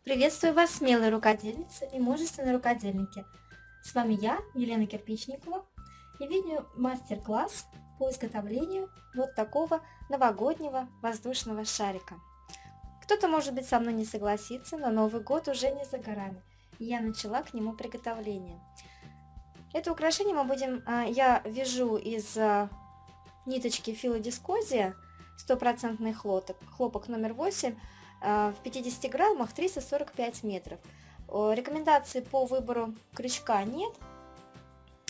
Приветствую вас, смелые рукодельницы и мужественные рукодельники. С вами я, Елена Кирпичникова, и видео мастер-класс по изготовлению вот такого новогоднего воздушного шарика. Кто-то, может быть, со мной не согласится, но Новый год уже не за горами, и я начала к нему приготовление. Это украшение я вяжу из ниточки филодискозия, стопроцентный хлопок номер 8, в 50 граммах 345 метров. Рекомендаций по выбору крючка нет.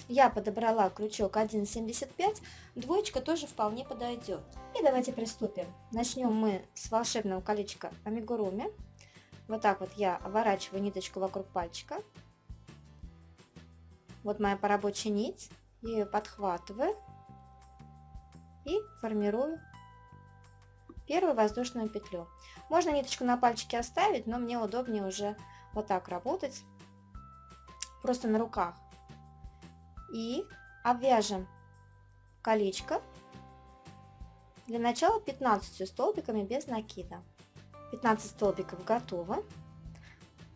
Я подобрала крючок 1,75, двоечка тоже вполне подойдет. И давайте приступим. Начнем мы с волшебного колечка амигуруми. Вот так вот я оборачиваю ниточку вокруг пальчика. Вот моя порабочая нить. Я ее подхватываю и формирую первую воздушную петлю. Можно ниточку на пальчике оставить, но мне удобнее уже вот так работать, просто на руках. И обвяжем колечко для начала 15 столбиками без накида. 15 столбиков готово.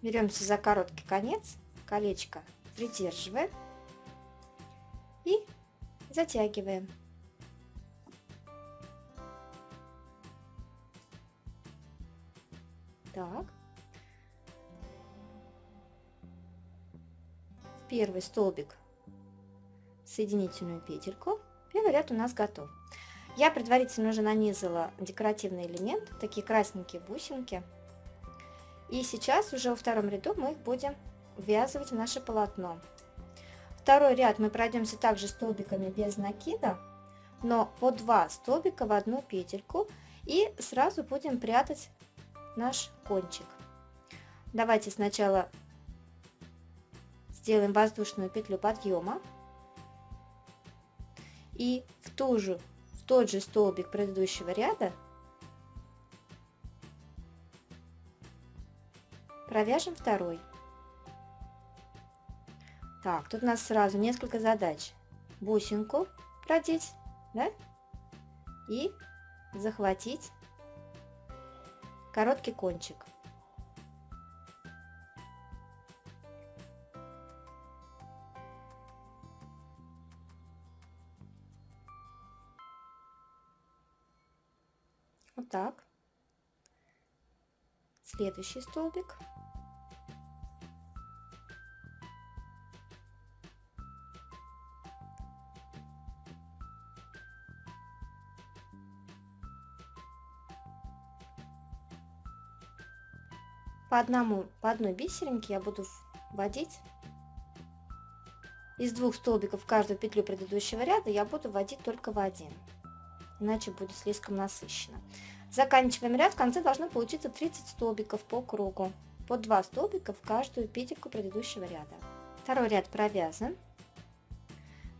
Беремся за короткий конец, колечко придерживаем и затягиваем. Так, в первый столбик соединительную петельку. Первый ряд у нас готов. Я предварительно уже нанизала декоративный элемент, такие красненькие бусинки. И сейчас уже во втором ряду мы их будем ввязывать в наше полотно. Второй ряд мы пройдемся также столбиками без накида, но по 2 столбика в одну петельку, и сразу будем прятать наш кончик. Давайте сначала сделаем воздушную петлю подъема и в тот же столбик предыдущего ряда провяжем второй. Так, тут у нас сразу несколько задач. Бусинку продеть, да? И захватить короткий кончик. Вот так. Следующий столбик. По одной бисеринке я буду вводить из 2 столбиков в каждую петлю предыдущего ряда, я буду вводить только в один, иначе будет слишком насыщенно. Заканчиваем ряд, в конце должно получиться 30 столбиков по кругу, по 2 столбика в каждую петельку предыдущего ряда. Второй ряд провязан.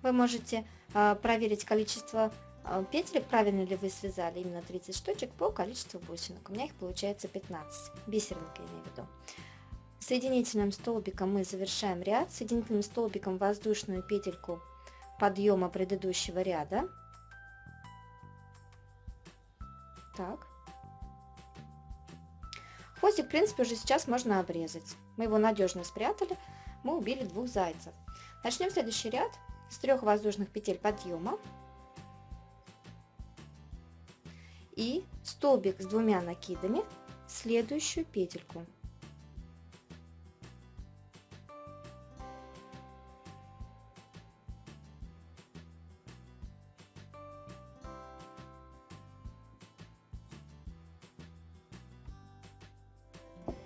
Вы можете проверить количество петелек, правильно ли вы связали именно 30 штучек по количеству бусинок. У меня их получается 15, бисеринка я имею в виду. Соединительным столбиком мы завершаем ряд, соединительным столбиком воздушную петельку подъема предыдущего ряда. Так. Хвостик, в принципе, уже сейчас можно обрезать. Мы его надежно спрятали, мы убили 2 зайцев. Начнем следующий ряд с 3 воздушных петель подъема и столбик с 2 накидами в следующую петельку.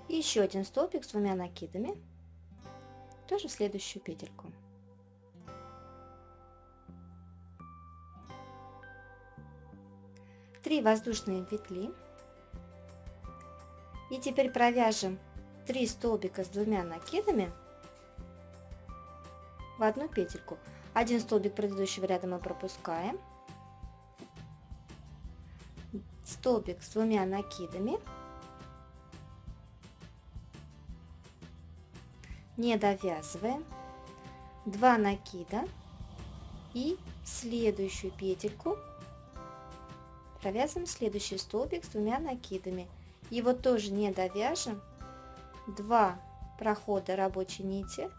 И еще один столбик с 2 накидами, тоже в следующую петельку. Три воздушные петли. И теперь провяжем 3 столбика с 2 накидами в одну петельку. Один столбик предыдущего ряда мы пропускаем. Столбик с 2 накидами. Не довязываем. 2 накида и следующую петельку провязываем следующий столбик с 2 накидами. Его тоже не довяжем, 2 прохода рабочей нити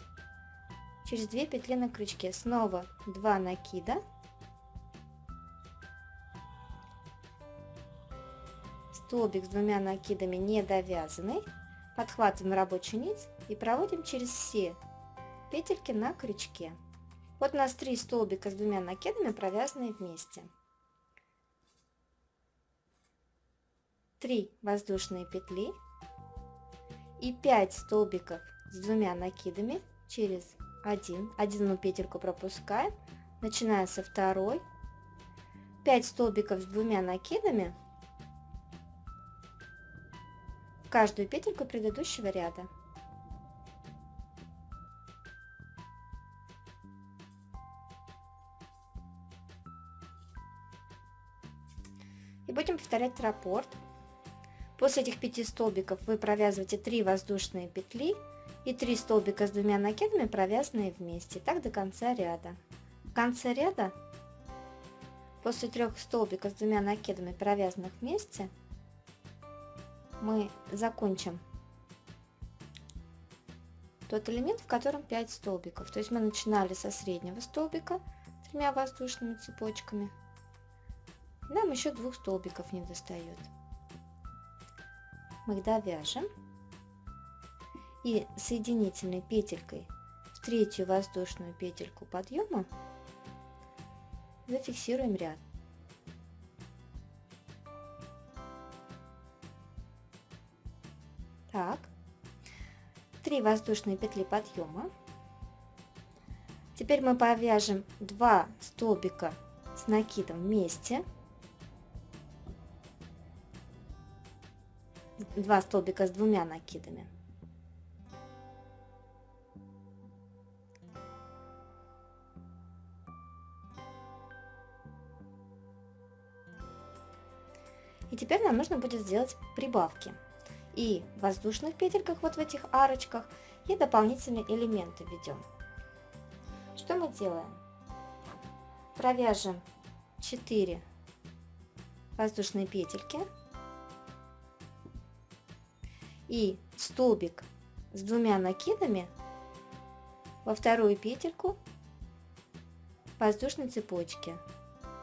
через 2 петли на крючке, снова 2 накида, столбик с 2 накидами не довязанный, подхватываем рабочую нить и проводим через все петельки на крючке. Вот у нас 3 столбика с 2 накидами, провязанные вместе. 3 воздушные петли и 5 столбиков с 2 накидами через одну петельку пропускаем, начиная со второй, 5 столбиков с 2 накидами в каждую петельку предыдущего ряда. И будем повторять раппорт. После этих 5 столбиков вы провязываете 3 воздушные петли и 3 столбика с 2 накидами, провязанные вместе, так до конца ряда. В конце ряда, после 3 столбиков с 2 накидами, провязанных вместе, мы закончим тот элемент, в котором 5 столбиков. То есть мы начинали со среднего столбика 3 воздушными цепочками. Нам еще 2 столбиков не достает. Мы их довяжем и соединительной петелькой в 3-ю воздушную петельку подъема зафиксируем ряд. Так, 3 воздушные петли подъема. Теперь мы повяжем 2 столбика с накидом вместе. 2 столбика с 2 накидами. И теперь нам нужно будет сделать прибавки и в воздушных петельках, вот в этих арочках, и дополнительные элементы введем. Что мы делаем? Провяжем 4 воздушные петельки и столбик с 2 накидами во вторую петельку воздушной цепочки,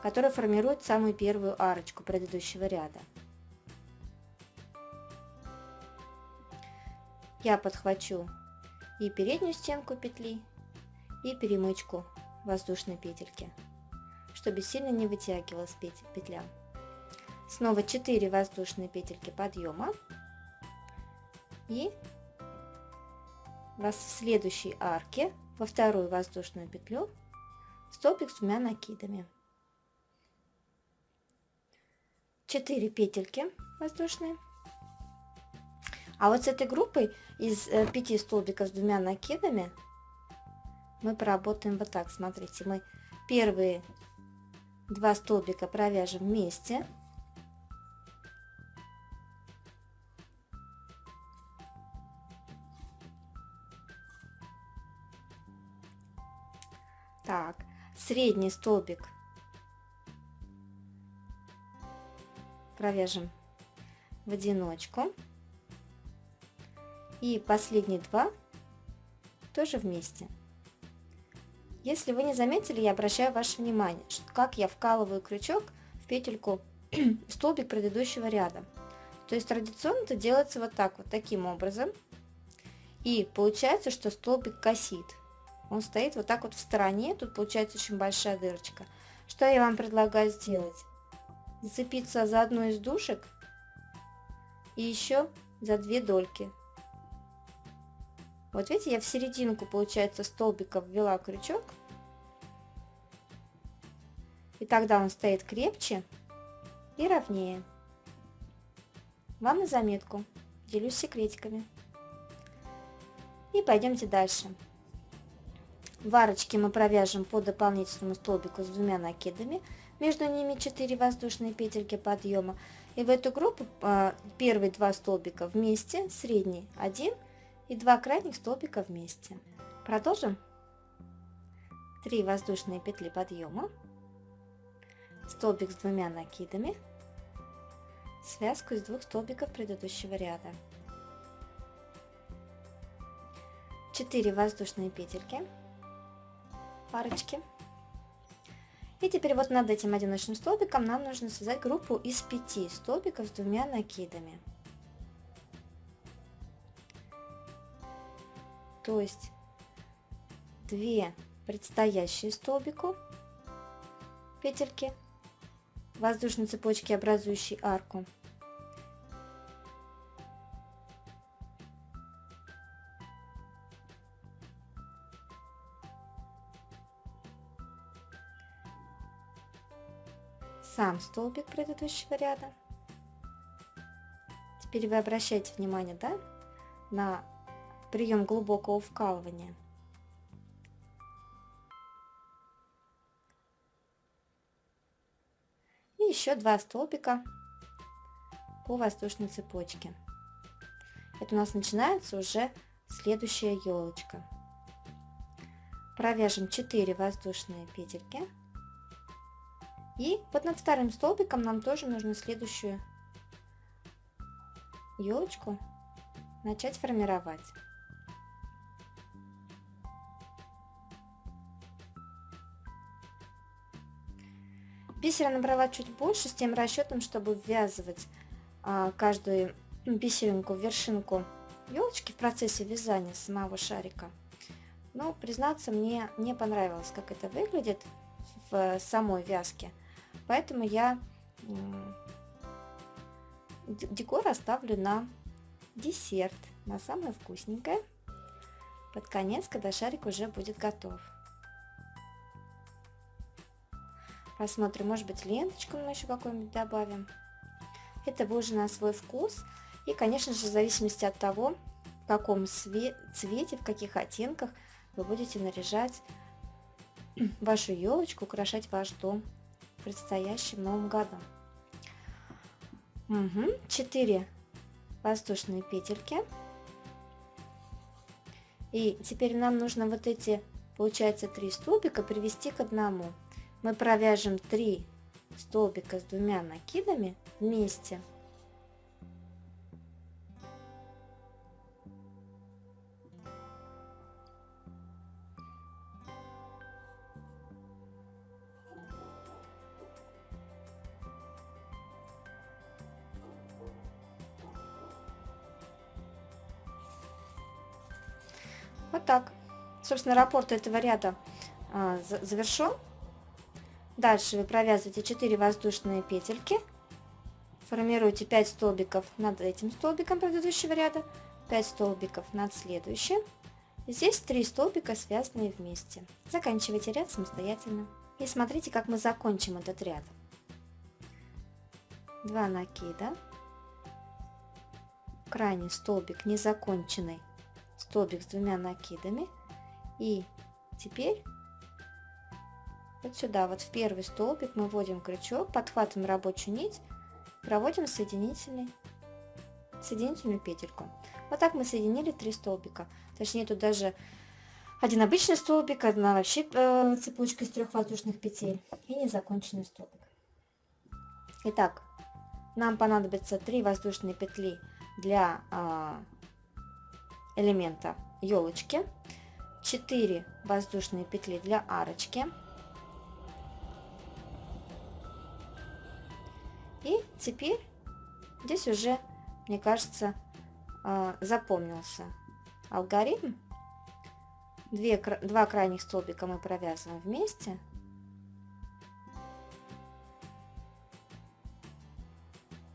которая формирует самую первую арочку предыдущего ряда. Я подхвачу и переднюю стенку петли, и перемычку воздушной петельки, чтобы сильно не вытягивалась петля. Снова 4 воздушные петельки подъема. И в следующей арке во вторую воздушную петлю столбик с 2 накидами. 4 петельки воздушные. А вот с этой группой из 5 столбиков с 2 накидами мы поработаем вот так. Смотрите, мы первые 2 столбика провяжем вместе. Так, средний столбик провяжем в одиночку. И последние 2 тоже вместе. Если вы не заметили, я обращаю ваше внимание, как я вкалываю крючок в петельку в столбик предыдущего ряда. То есть традиционно это делается вот так, вот таким образом. И получается, что столбик косит. Он стоит вот так вот в стороне, тут получается очень большая дырочка. Что я вам предлагаю сделать? Зацепиться за одну из дужек и еще за 2 дольки. Вот видите, я в серединку, получается, столбика ввела крючок. И тогда он стоит крепче и ровнее. Вам на заметку, делюсь секретиками. И пойдемте дальше. В арочке мы провяжем по дополнительному столбику с 2 накидами, между ними 4 воздушные петельки подъема. И в эту группу первые 2 столбика вместе, средний 1 и 2 крайних столбика вместе. Продолжим. 3 воздушные петли подъема, столбик с 2 накидами, связку из 2 столбиков предыдущего ряда. 4 воздушные петельки, парочки. И теперь вот над этим одиночным столбиком нам нужно связать группу из 5 столбиков с 2 накидами. То есть 2 предстоящие столбику петельки воздушной цепочки, образующей арку, сам столбик предыдущего ряда. Теперь вы обращаете внимание, да, на прием глубокого вкалывания. И еще 2 столбика по воздушной цепочке. Это у нас начинается уже следующая елочка. Провяжем 4 воздушные петельки. И вот над вторым столбиком нам тоже нужно следующую елочку начать формировать. Бисера набрала чуть больше, с тем расчетом, чтобы ввязывать каждую бисеринку в вершинку елочки в процессе вязания самого шарика. Но, признаться, мне не понравилось, как это выглядит в самой вязке. Поэтому я декор оставлю на десерт, на самое вкусненькое, под конец, когда шарик уже будет готов. Посмотрим, может быть, ленточку мы еще какую-нибудь добавим. Это вы уже на свой вкус. И, конечно же, в зависимости от того, в каком цвете, в каких оттенках вы будете наряжать вашу елочку, украшать ваш дом в предстоящем новом году. 4 воздушные петельки. И теперь нам нужно вот эти, получается, 3 столбика привести к одному. Мы провяжем 3 столбика с 2 накидами вместе. Вот так. Собственно, раппорт этого ряда завершен. Дальше вы провязываете 4 воздушные петельки, формируете 5 столбиков над этим столбиком предыдущего ряда, 5 столбиков над следующим. И здесь 3 столбика, связанные вместе. Заканчивайте ряд самостоятельно. И смотрите, как мы закончим этот ряд. 2 накида, крайний столбик незаконченный, столбик с 2 накидами. И теперь вот сюда, вот в первый столбик мы вводим крючок, подхватываем рабочую нить, проводим соединительную петельку. Вот так мы соединили 3 столбика. Точнее, тут даже один обычный столбик, одна вообще цепочка из 3 воздушных петель и незаконченный столбик. Итак, нам понадобится 3 воздушные петли для элемента елочки, 4 воздушные петли для арочки. И теперь здесь уже, мне кажется, запомнился алгоритм. 2 крайних столбика мы провязываем вместе.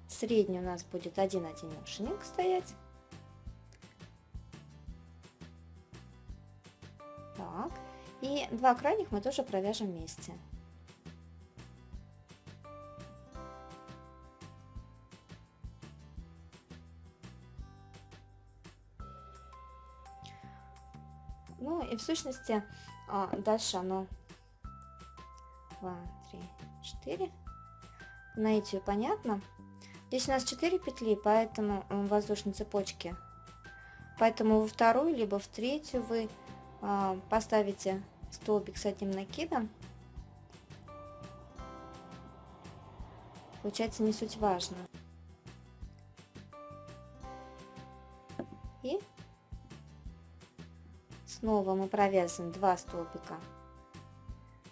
Средний у нас будет один одинешенек стоять. Так. И 2 крайних мы тоже провяжем вместе. Ну и в сущности дальше оно 2, 3, 4. По наитию понятно. Здесь у нас 4 петли, поэтому воздушной цепочки. Поэтому во вторую, либо в третью вы поставите столбик с одним накидом. Получается, не суть важно. И Снова мы провязываем 2 столбика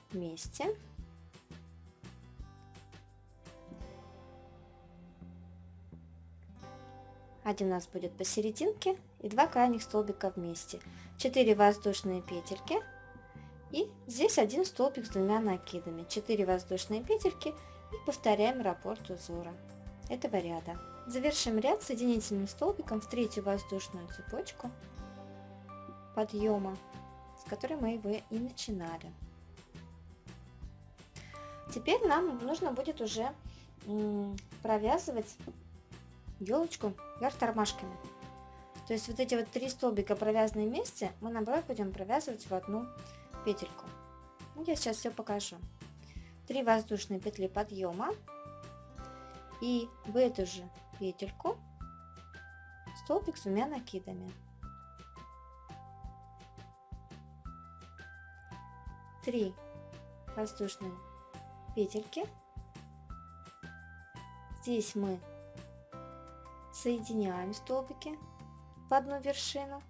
вместе. Один у нас будет посерединке и 2 крайних столбика вместе. 4 воздушные петельки. И здесь один столбик с 2 накидами. 4 воздушные петельки и повторяем раппорт узора этого ряда. Завершим ряд соединительным столбиком в 3-ю воздушную цепочку подъема, с которой мы его и начинали. Теперь нам нужно будет уже провязывать елочку вверх тормашками. То есть вот эти вот 3 столбика, провязанные вместе, мы наоборот будем провязывать в одну петельку. Ну, я сейчас все покажу. 3 воздушные петли подъема и в эту же петельку столбик с 2 накидами. 3 воздушные петельки. Здесь мы соединяем столбики в одну вершину.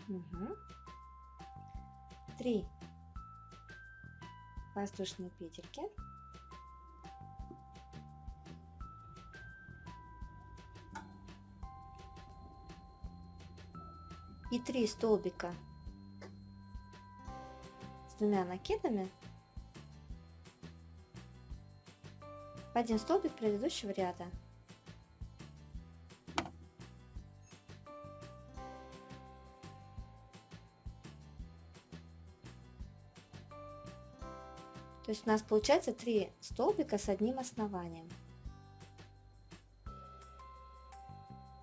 Угу. 3 воздушные петельки. И 3 столбика с 2 накидами в один столбик предыдущего ряда. То есть у нас получается 3 столбика с одним основанием.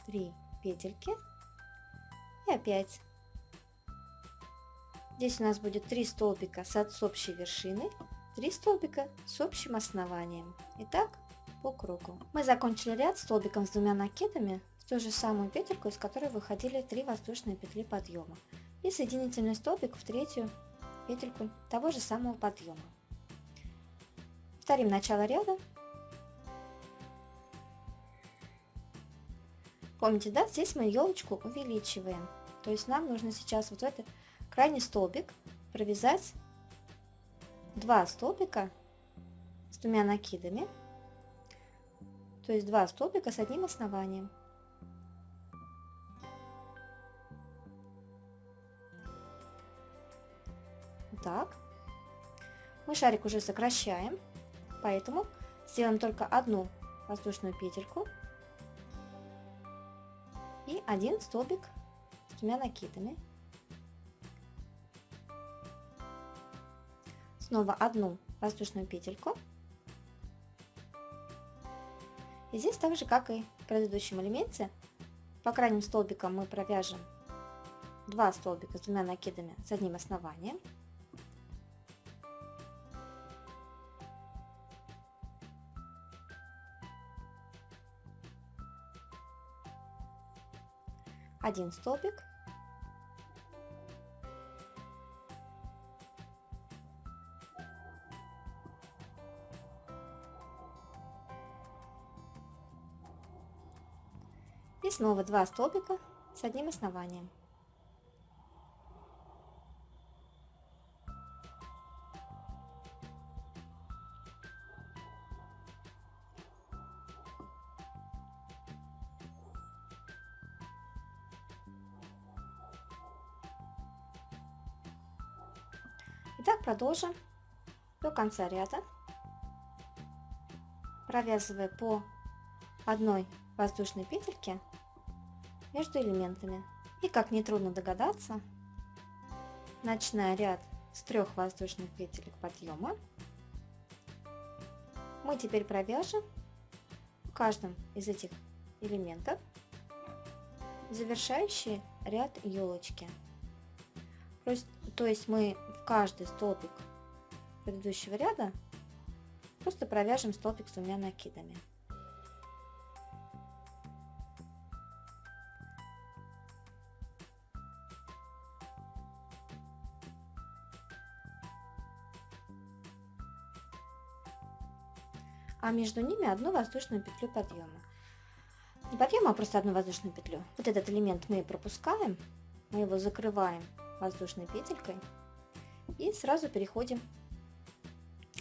3 петельки. И опять. Здесь у нас будет 3 столбика с общей вершиной, 3 столбика с общим основанием. И так по кругу. Мы закончили ряд столбиком с 2 накидами в ту же самую петельку, из которой выходили 3 воздушные петли подъема. И соединительный столбик в 3-ю петельку того же самого подъема. Повторим начало ряда. Помните, да, здесь мы елочку увеличиваем. То есть нам нужно сейчас вот в этот крайний столбик провязать 2 столбика с 2 накидами. То есть 2 столбика с одним основанием. Так. Мы шарик уже сокращаем. Поэтому сделаем только одну воздушную петельку и один столбик с 2 накидами. Снова одну воздушную петельку. И здесь так же, как и в предыдущем элементе, по крайним столбикам мы провяжем 2 столбика с 2 накидами с одним основанием. Один столбик. И снова 2 столбика с одним основанием. Итак, продолжим до конца ряда, провязывая по одной воздушной петельке между элементами. И, как нетрудно догадаться, начиная ряд с 3 воздушных петелек подъема, мы теперь провяжем в каждом из этих элементов завершающий ряд елочки. То есть мы в каждый столбик предыдущего ряда просто провяжем столбик с 2 накидами. а между ними одну воздушную петлю подъема. Не подъема, а просто одну воздушную петлю. Вот этот элемент мы пропускаем, мы его закрываем воздушной петелькой и сразу переходим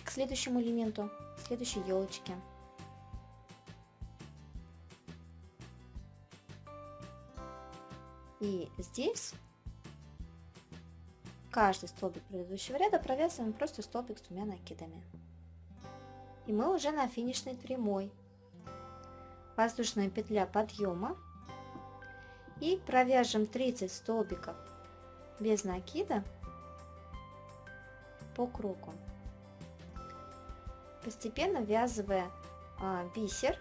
к следующему элементу, к следующей елочке. И здесь каждый столбик предыдущего ряда провязываем просто столбик с 2 накидами. И мы уже на финишной прямой. Воздушная петля подъема. И провяжем 30 столбиков без накида по кругу, постепенно ввязывая бисер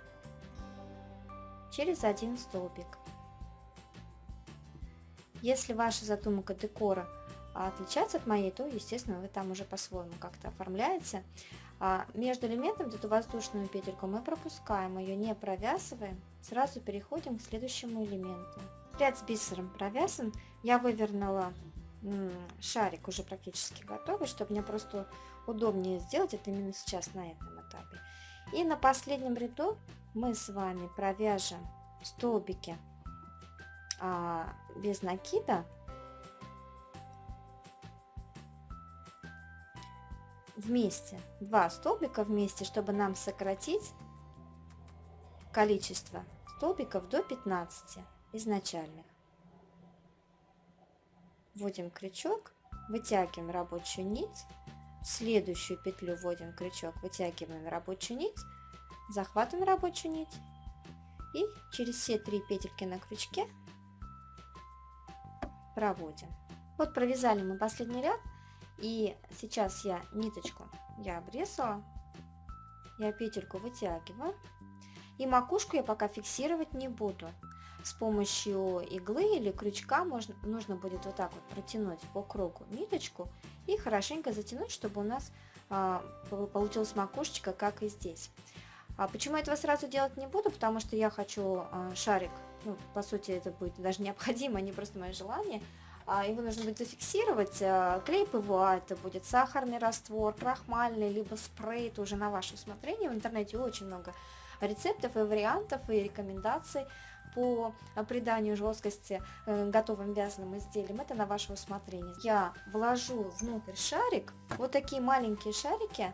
через один столбик. Если ваша задумка декора отличается от моей, то, естественно, вы там уже по-своему как-то оформляете. Между элементами эту воздушную петельку мы пропускаем, ее не провязываем, сразу переходим к следующему элементу. Ряд с бисером провязан, я вывернула шарик уже практически готовый, чтобы мне просто удобнее сделать это именно сейчас на этом этапе. И на последнем ряду мы с вами провяжем столбики без накида вместе, 2 столбика вместе, чтобы нам сократить количество столбиков до 15 изначальных. Вводим крючок, вытягиваем рабочую нить, в следующую петлю вводим крючок, вытягиваем рабочую нить, захватываем рабочую нить и через все 3 петельки на крючке проводим. Вот провязали мы последний ряд, и сейчас я ниточку обрезала, я петельку вытягиваю, и макушку я пока фиксировать не буду. С помощью иглы или крючка нужно будет вот так вот протянуть по кругу ниточку и хорошенько затянуть, чтобы у нас получилась макушечка, как и здесь. Почему этого сразу делать не буду? Потому что я хочу шарик, по сути это будет даже необходимо, а не просто мое желание. Его нужно будет зафиксировать, клей ПВА, это будет сахарный раствор, крахмальный, либо спрей, это уже на ваше усмотрение. В интернете очень много рецептов и вариантов, и рекомендаций по приданию жесткости готовым вязаным изделиям, это на ваше усмотрение. Я вложу внутрь шарик, вот такие маленькие шарики,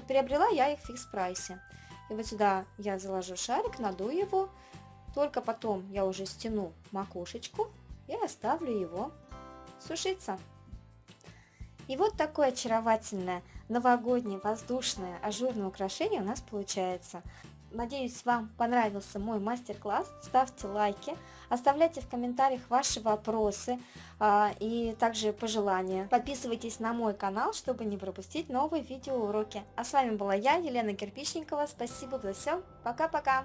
приобрела я их в фикс прайсе. И вот сюда я заложу шарик, надую его, только потом я уже стяну макушечку и оставлю его сушиться. И вот такое очаровательное новогоднее воздушное ажурное украшение у нас получается. Надеюсь, вам понравился мой мастер-класс. Ставьте лайки, оставляйте в комментариях ваши вопросы и также пожелания. Подписывайтесь на мой канал, чтобы не пропустить новые видеоуроки. А с вами была я, Елена Кирпичникова. Спасибо за все. Пока-пока.